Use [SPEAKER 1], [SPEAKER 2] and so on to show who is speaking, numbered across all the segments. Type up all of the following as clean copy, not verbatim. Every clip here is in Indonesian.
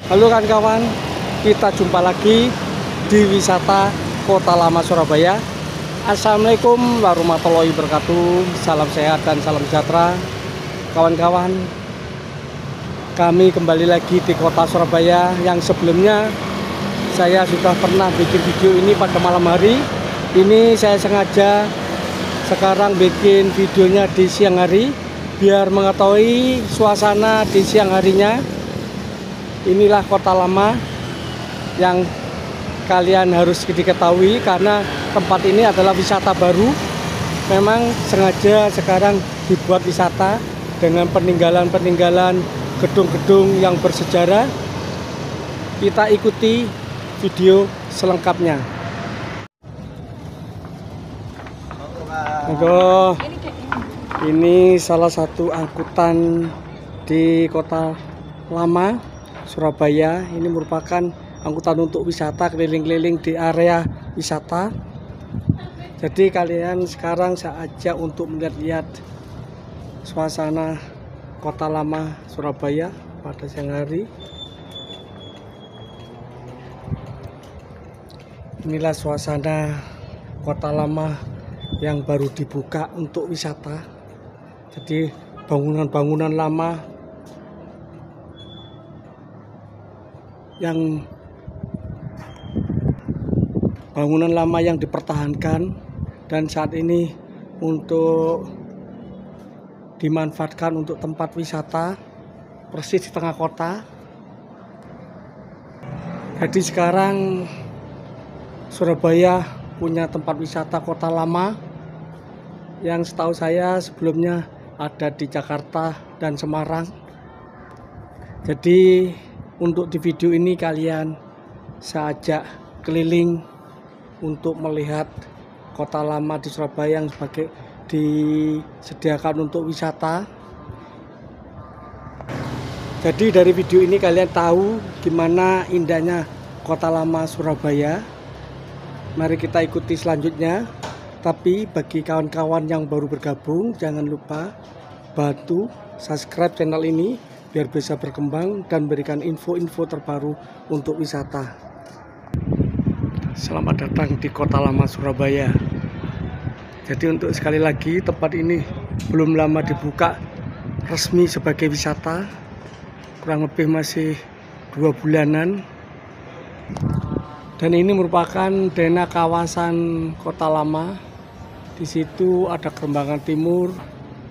[SPEAKER 1] Halo kawan-kawan, kita jumpa lagi di wisata Kota Lama Surabaya. Assalamualaikum warahmatullahi wabarakatuh. Salam sehat dan salam sejahtera kawan-kawan. Kami kembali lagi di Kota Surabaya. Yang sebelumnya saya sudah pernah bikin video ini pada malam hari. Ini saya sengaja sekarang bikin videonya di siang hari biar mengetahui suasana di siang harinya. Inilah Kota Lama yang kalian harus diketahui karena tempat ini adalah wisata baru. Memang sengaja sekarang dibuat wisata dengan peninggalan-peninggalan gedung-gedung yang bersejarah. Kita ikuti video selengkapnya. Aduh, ini salah satu angkutan di Kota Lama Surabaya. Ini merupakan angkutan untuk wisata keliling-keliling di area wisata. Jadi kalian sekarang saya ajak untuk melihat-lihat suasana Kota Lama Surabaya pada siang hari. Inilah suasana Kota Lama yang baru dibuka untuk wisata. Jadi bangunan-bangunan lama yang dipertahankan dan saat ini untuk dimanfaatkan untuk tempat wisata persis di tengah kota. Jadi sekarang Surabaya punya tempat wisata Kota Lama yang setahu saya sebelumnya ada di Jakarta dan Semarang. Jadi untuk di video ini kalian saya ajak keliling untuk melihat Kota Lama di Surabaya yang sebagai disediakan untuk wisata. Jadi dari video ini kalian tahu gimana indahnya Kota Lama Surabaya. Mari kita ikuti selanjutnya. Tapi bagi kawan-kawan yang baru bergabung, jangan lupa bantu subscribe channel ini biar bisa berkembang dan berikan info-info terbaru untuk wisata. Selamat datang di Kota Lama Surabaya. Jadi untuk sekali lagi, tempat ini belum lama dibuka resmi sebagai wisata, kurang lebih masih 2 bulanan. Dan ini merupakan denah kawasan Kota Lama. Di situ ada Kerembangan Timur,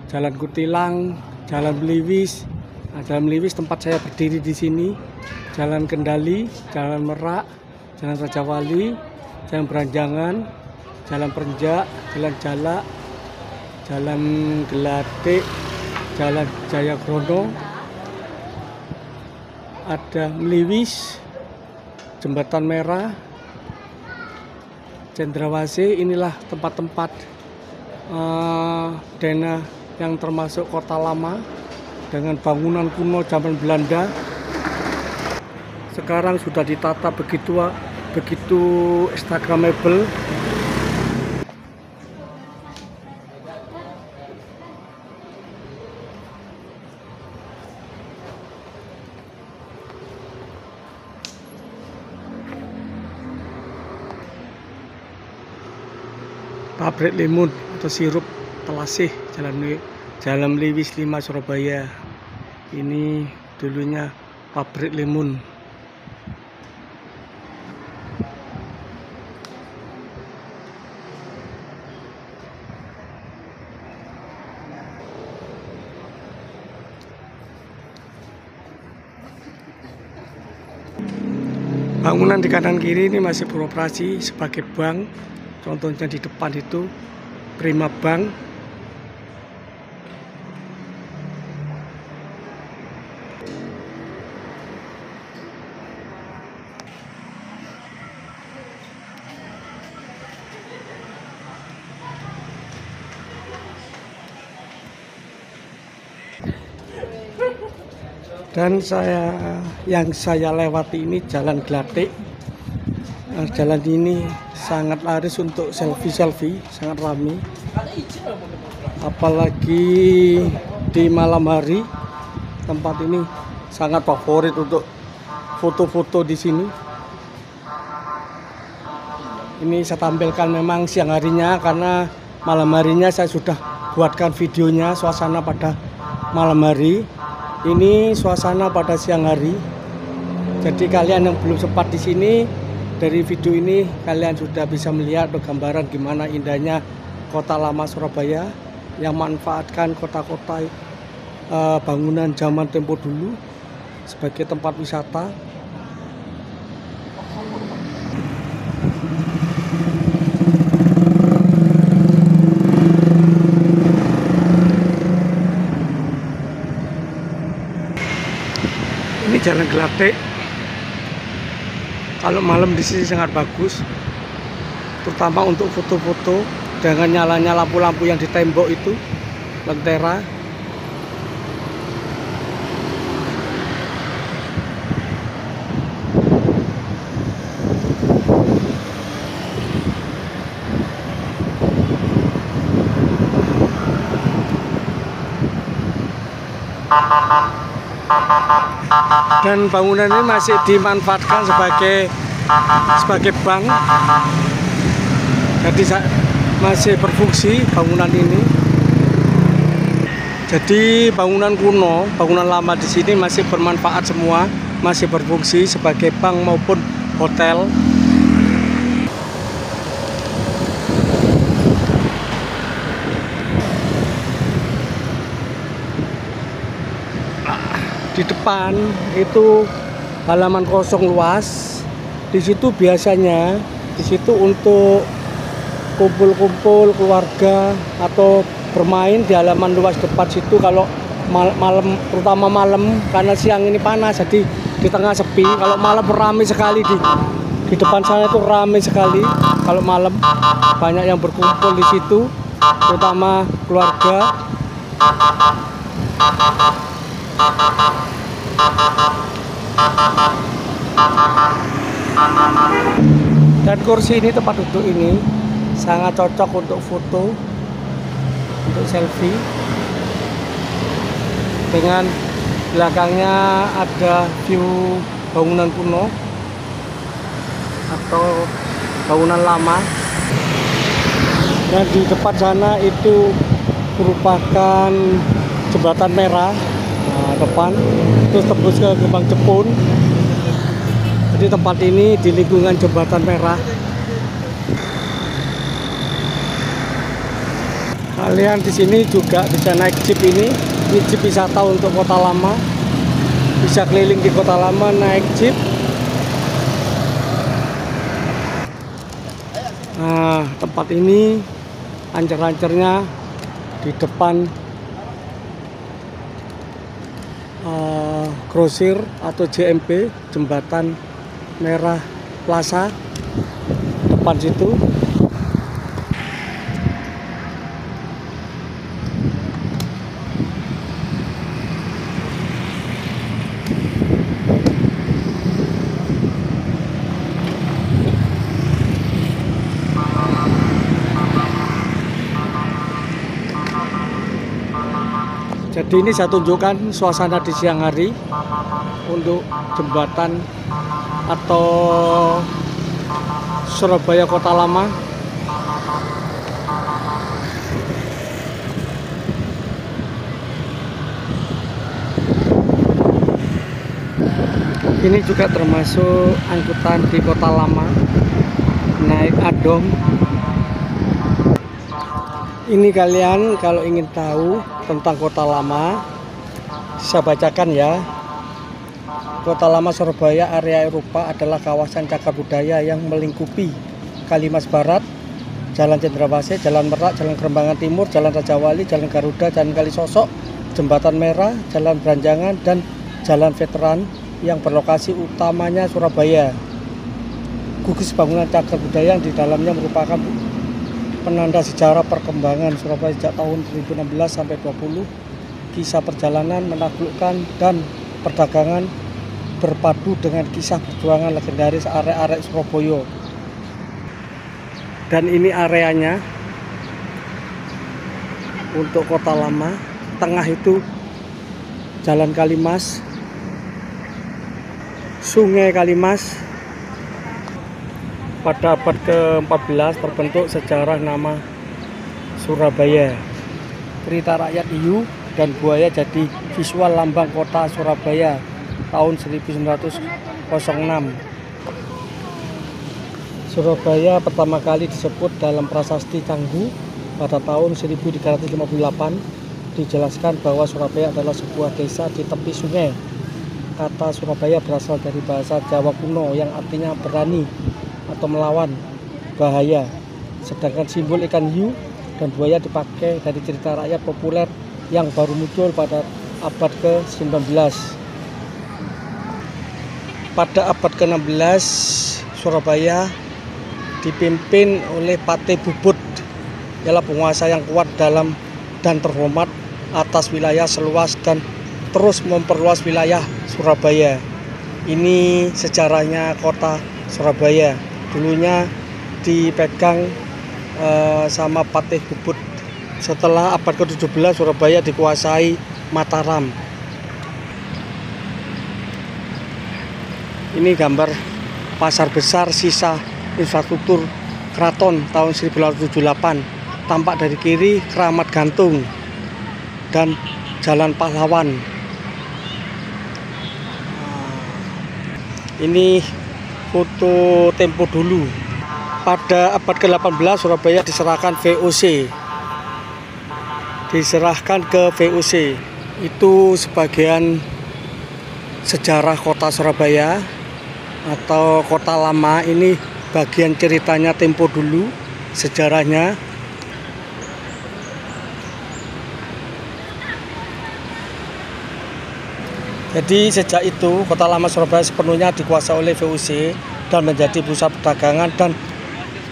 [SPEAKER 1] Jalan Kutilang, Jalan Beliwis. Nah, Jalan Beliwis tempat saya berdiri di sini. Jalan Kendali, Jalan Merak, Jalan Raja Wali, Jalan Beranjangan, Jalan Perenjak, Jalan Jalak, Jalan Gelatik, Jalan Jayagrono, ada Meliwis, Jembatan Merah, Cendrawasih. Inilah tempat-tempat denah yang termasuk Kota Lama dengan bangunan kuno zaman Belanda. Sekarang sudah ditata begitu instagramable. Pabrik limun atau sirup Telasih, Jalan Meliwis 5 Surabaya. Ini dulunya pabrik limun. Bangunan di kanan kiri ini masih beroperasi sebagai bank. Contohnya di depan itu Prima Bank. Dan yang saya lewati ini Jalan Gelatik. Nah, jalan ini sangat laris untuk selfie-selfie, sangat ramai. Apalagi di malam hari, tempat ini sangat favorit untuk foto-foto di sini. Ini saya tampilkan memang siang harinya, karena malam harinya saya sudah buatkan videonya suasana pada malam hari. Ini suasana pada siang hari. Jadi kalian yang belum sempat di sini, dari video ini kalian sudah bisa melihat gambaran gimana indahnya kota lama Surabaya yang manfaatkan kota-kota bangunan zaman tempo dulu sebagai tempat wisata. Ini Jalan Gelatik. Kalau malam di sini sangat bagus, terutama untuk foto-foto dengan nyalanya lampu-lampu yang di tembok itu, lentera. Dan bangunan ini masih dimanfaatkan sebagai bank. Jadi masih berfungsi bangunan ini. Jadi bangunan kuno, bangunan lama di sini masih bermanfaat semua, masih berfungsi sebagai bank maupun hotel. Di depan itu halaman kosong luas. Di situ biasanya untuk kumpul-kumpul keluarga atau bermain di halaman luas depan situ. Kalau malam, terutama malam, karena siang ini panas, jadi di tengah sepi. Kalau malam ramai sekali di depan sana itu ramai sekali. Kalau malam banyak yang berkumpul di situ, terutama keluarga. Dan kursi ini, tempat duduk ini sangat cocok untuk foto, untuk selfie. Dengan belakangnya ada view bangunan kuno atau bangunan lama. Dan di depan sana itu merupakan jembatan merah. Nah, depan terus tembus ke Gerbang Jepun. Jadi tempat ini di lingkungan jembatan merah. Kalian di sini juga bisa naik jeep ini jeep wisata untuk kota lama. Bisa keliling di kota lama naik jeep. Nah, tempat ini ancer-ancernya di depan grosir atau JMP, Jembatan Merah Plaza, depan situ. Jadi ini saya tunjukkan suasana di siang hari untuk jembatan atau Surabaya Kota Lama. Ini juga termasuk angkutan di Kota Lama, naik Adong. Ini kalian kalau ingin tahu tentang Kota Lama, saya bacakan ya. Kota Lama Surabaya area Eropa adalah kawasan cagar budaya yang melingkupi Kalimas Barat, Jalan Cendrawasih, Jalan Merak, Jalan Kerembangan Timur, Jalan Raja Wali, Jalan Garuda, Jalan Kalisosok, Jembatan Merah, Jalan Beranjangan, dan Jalan Veteran yang berlokasi utamanya Surabaya. Gugus bangunan cagar budaya yang di dalamnya merupakan penanda sejarah perkembangan Surabaya sejak tahun 2016 sampai 20. Kisah perjalanan menaklukkan dan perdagangan berpadu dengan kisah perjuangan legendaris arek-arek Surabaya. Dan ini areanya untuk Kota Lama. Tengah itu Jalan Kalimas, Sungai Kalimas. Pada abad ke-14 terbentuk sejarah nama Surabaya. Cerita rakyat hiu dan buaya jadi visual lambang kota Surabaya tahun 1906. Surabaya pertama kali disebut dalam prasasti Canggu pada tahun 1358. Dijelaskan bahwa Surabaya adalah sebuah desa di tepi sungai. Kata Surabaya berasal dari bahasa Jawa kuno yang artinya berani atau melawan bahaya. Sedangkan simbol ikan hiu dan buaya dipakai dari cerita rakyat populer yang baru muncul pada abad ke-19. Pada abad ke-16, Surabaya dipimpin oleh Patih Bubut, ialah penguasa yang kuat dalam dan terhormat atas wilayah seluas dan terus memperluas wilayah Surabaya. Ini sejarahnya kota Surabaya. Dulunya dipegang sama Patih Bubut. Setelah abad ke-17 Surabaya dikuasai Mataram. Ini gambar pasar besar sisa infrastruktur keraton tahun 1878. Tampak dari kiri Keramat Gantung dan Jalan Pahlawan. Ini foto tempo dulu. Pada abad ke-18 Surabaya diserahkan VOC. Diserahkan ke VOC. Itu sebagian sejarah kota Surabaya atau kota lama. Ini bagian ceritanya tempo dulu, sejarahnya. Jadi sejak itu kota lama Surabaya sepenuhnya dikuasai oleh VOC dan menjadi pusat perdagangan dan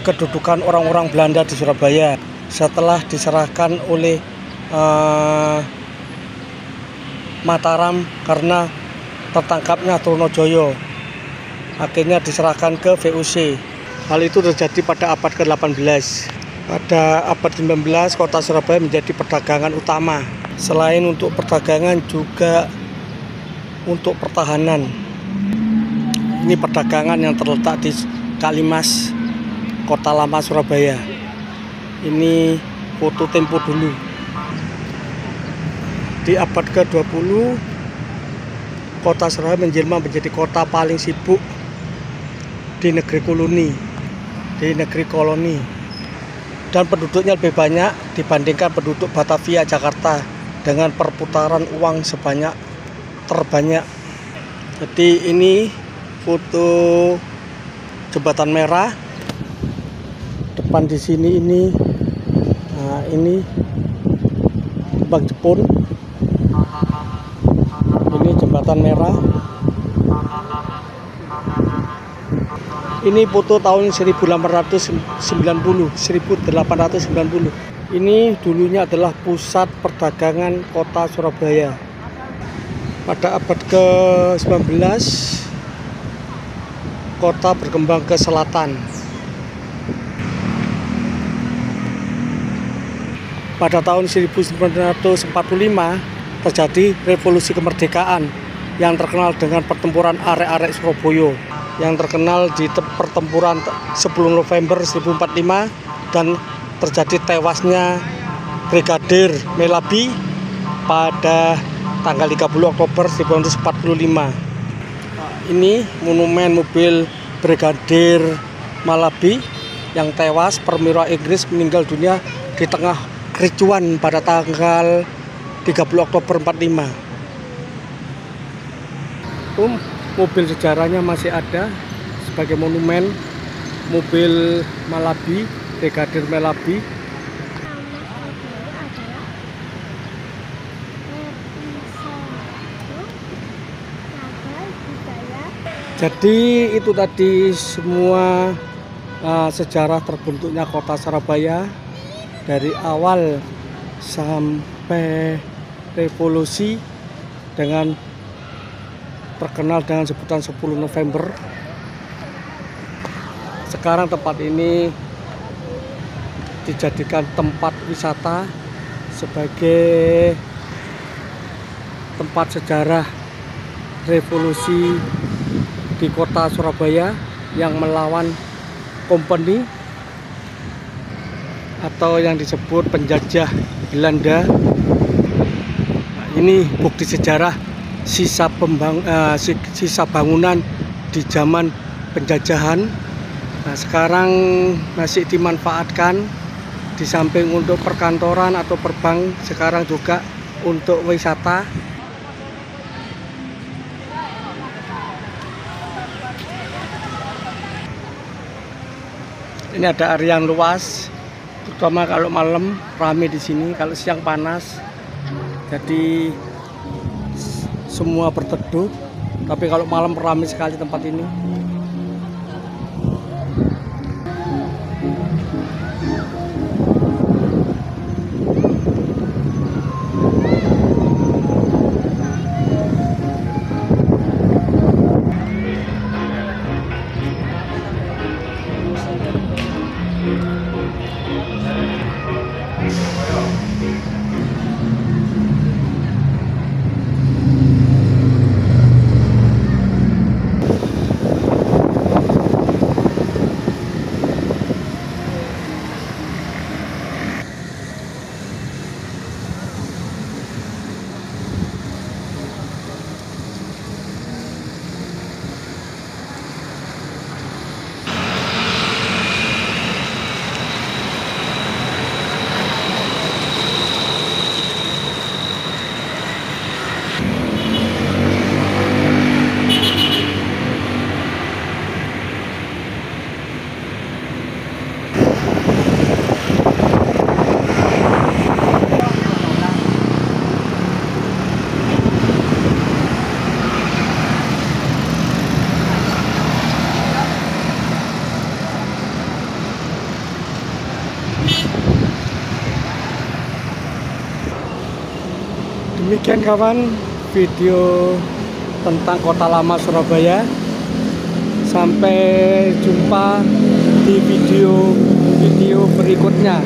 [SPEAKER 1] kedudukan orang-orang Belanda di Surabaya. Setelah diserahkan oleh Mataram karena tertangkapnya Trunojoyo, akhirnya diserahkan ke VOC. Hal itu terjadi pada abad ke-18. Pada abad ke-19 kota Surabaya menjadi perdagangan utama. Selain untuk perdagangan juga untuk pertahanan. Ini perdagangan yang terletak di Kalimas, kota lama Surabaya. Ini foto tempo dulu. Di abad ke-20 kota Surabaya menjelma menjadi kota paling sibuk di negeri koloni, dan penduduknya lebih banyak dibandingkan penduduk Batavia Jakarta dengan perputaran uang terbanyak. Jadi ini foto jembatan merah depan di sini. Ini Bang Jepun. Ini jembatan merah. Ini foto tahun 1890. Ini dulunya adalah pusat perdagangan kota Surabaya. Pada abad ke-19 kota berkembang ke selatan. Pada tahun 1945 terjadi revolusi kemerdekaan yang terkenal dengan pertempuran arek-arek Surabaya, yang terkenal di pertempuran 10 November 1945 dan terjadi tewasnya Brigadir Melabi pada tanggal 30 Oktober 1945. Ini monumen mobil Brigadir Malabi yang tewas perwira Inggris meninggal dunia di tengah kericuan pada tanggal 30 Oktober 45. Mobil sejarahnya masih ada sebagai monumen mobil Malabi, Brigadir Malabi. Jadi itu tadi semua sejarah terbentuknya kota Surabaya dari awal sampai revolusi dengan terkenal dengan sebutan 10 November. Sekarang tempat ini dijadikan tempat wisata sebagai tempat sejarah revolusi di kota Surabaya yang melawan company atau yang disebut penjajah Belanda. Nah, ini bukti sejarah sisa bangunan di zaman penjajahan. Nah, sekarang masih dimanfaatkan di samping untuk perkantoran atau perbank, sekarang juga untuk wisata. Ini ada area yang luas, terutama kalau malam ramai di sini, kalau siang panas. Jadi semua berteduh, tapi kalau malam ramai sekali tempat ini. Demikian kawan, video tentang Kota Lama Surabaya. Sampai jumpa di video berikutnya.